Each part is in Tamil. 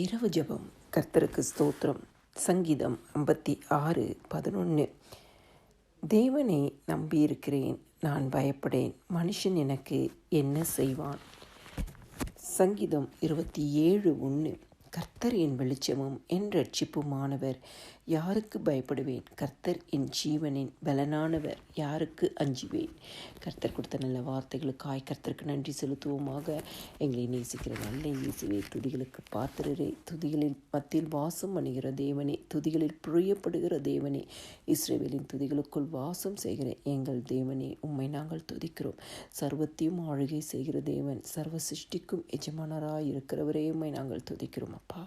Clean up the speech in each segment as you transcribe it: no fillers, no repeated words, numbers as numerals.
இரவு ஜெபம். கர்த்தருக்கு ஸ்தோத்திரம். சங்கீதம் 56:11. தேவனை நம்பியிருக்கிறேன், நான் பயப்படேன், மனுஷன் எனக்கு என்ன செய்வான்? சங்கீதம் 27:1. கர்த்தர் என் வெளிச்சமும் என் இரட்சிப்புமானவர், யாருக்கு பயப்படுவேன்? கர்த்தர் என் ஜீவனின் பலனானவர், யாருக்கு அஞ்சுவேன்? கர்த்தர் கொடுத்த நல்ல வார்த்தைகளுக்காய் கர்த்தருக்கு நன்றி செலுத்துவோமாக. எங்களை நேசிக்கிற நல்ல இயேசுவே, துதிகளுக்கு பாத்திரரே, துதிகளில் மத்தியில் வாசம் பண்ணுகிற தேவனே, துதிகளில் புரியப்படுகிற தேவனே, இஸ்ரவேலின் துதிகளுக்குள் வாசம் செய்கிற எங்கள் தேவனே, உம்மை நாங்கள் துதிக்கிறோம். சர்வத்தையும் ஆளுகை செய்கிற தேவன், சர்வ சிருஷ்டிக்கும் எஜமானராய் இருக்கிறவரே, உம்மை நாங்கள் துதிக்கிறோம். அப்பா,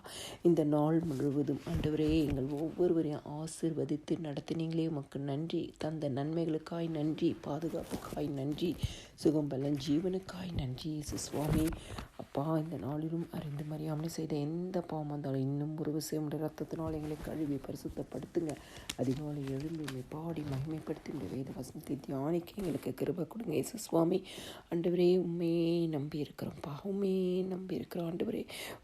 இந்த நாள் முழுவதும் ஆண்டவரே எங்கள் ஒவ்வொருவரையும் ஆசீர்வதித்து நடத்தினீங்களே, உமக்கு நன்றி. தந்த நன்மைகளுக்காய் நன்றி, பாதுகாப்புக்காய் நன்றி, சுகம் பலன் ஜீவனுக்காய் நன்றி இயேசு சுவாமி. அப்பா, இந்த நாளிலும் அறிந்து மறியாமல் செய்த எந்த பாவம் வந்தாலும் இன்னும் ஒரு விஷயம் ரத்தத்தினால் எங்களை கழுவி பரிசுத்தப்படுத்துங்க. அதிகாலை எழுந்து பாடி மகிமைப்படுத்தி இந்த வேத வசனத்தை தியானிக்க எங்களுக்கு கிருபை கொடுங்க இயேசு சுவாமி. ஆண்டவரே, உண்மையே நம்பி இருக்கிறோம்ப்பா, உண்மையே நம்பி இருக்கிறோம் ஆண்டவரே.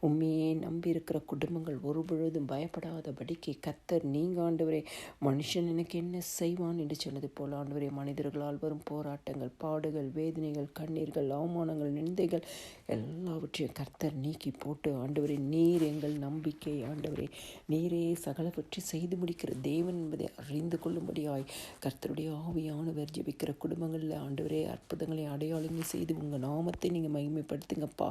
உண்மையே நம்பி இருக்கிற குடும்பங்கள் ஒருபொழுதும் பயப்படாதபடிக்கு கர்த்தர் நீங்க ஆண்டவரே, மனுஷன் எனக்கு என்ன செய்வான் என்று சொன்னது போல ஆண்டவரே, மனிதர்களால் வரும் போராட்டங்கள், பாடுகள், வேதனைகள், கண்ணீர்கள், அவமானங்கள், நிந்தைகள் எல்லாவற்றையும் கர்த்தர் நீக்கி போட்டு ஆண்டவரே, நீர் எங்கள் நம்பிக்கை ஆண்டவரே, நீரே சகலவற்றை செய்து முடிக்கிற தேவன் என்பதை அறிந்து கொள்ளும்படியாய் கர்த்தருடைய ஆவியானவர் ஜெபிக்கிற குடும்பங்களில் ஆண்டவரே அற்புதங்களை அடையாளங்கள் செய்து உங்கள் நாமத்தை நீங்கள் மகிமைப்படுத்துங்கப்பா.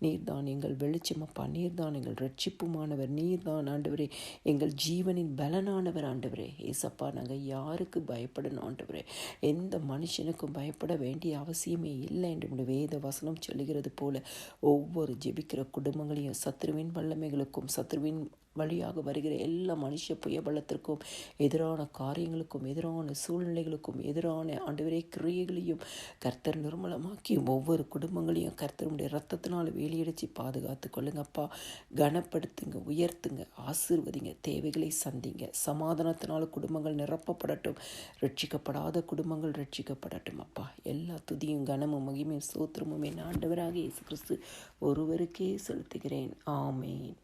நீர்தான் எங்கள் வெளிச்சமப்பா, நீர்தான் எங்கள் ரட்சிப்புமானவர், நீர்தான் ஆண்டவரே எங்கள் ஜீவனின் பலனானவர் ஆண்டவரே. ஏசப்பா, நாங்கள் யாருக்கு பயப்படணும் ஆண்டவரே? எந்த மனுஷனுக்கும் பயப்பட வேண்டிய அவசியமே இல்லை என்று வேத வசனம் சொல்லுகிறது போல ஒவ்வொரு ஜெபிக்கிற குடும்பங்களையும் சத்ருவின் வல்லமைகளுக்கும் சத்ருவின் வழியாக வருகிற எல்லா மனுஷ புயபலத்திற்கும் எதிரான காரியங்களுக்கும் எதிரான சூழ்நிலைகளுக்கும் எதிரான ஆண்டவரே கிரியைகளையும் கர்த்தர் நிர்மலமாக்கி ஒவ்வொரு குடும்பங்களையும் கர்த்தருடைய ரத்தத்தினால் வேலியடிச்சு பாதுகாத்து கொள்ளுங்கப்பா. கனப்படுத்துங்க, உயர்த்துங்க, ஆசீர்வதிங்க, தேவைகளை சந்திங்க. சமாதானத்தினால குடும்பங்கள் நிரப்பப்படட்டும், ரட்சிக்கப்படாத குடும்பங்கள் ரட்சிக்கப்படட்டும் அப்பா. எல்லா துதியும் கனமும் மகிமையும் சோத்திரமுமே ஆண்டவராக இயேசு கிறிஸ்து ஒருவருக்கே செலுத்துகிறேன். ஆமேன்.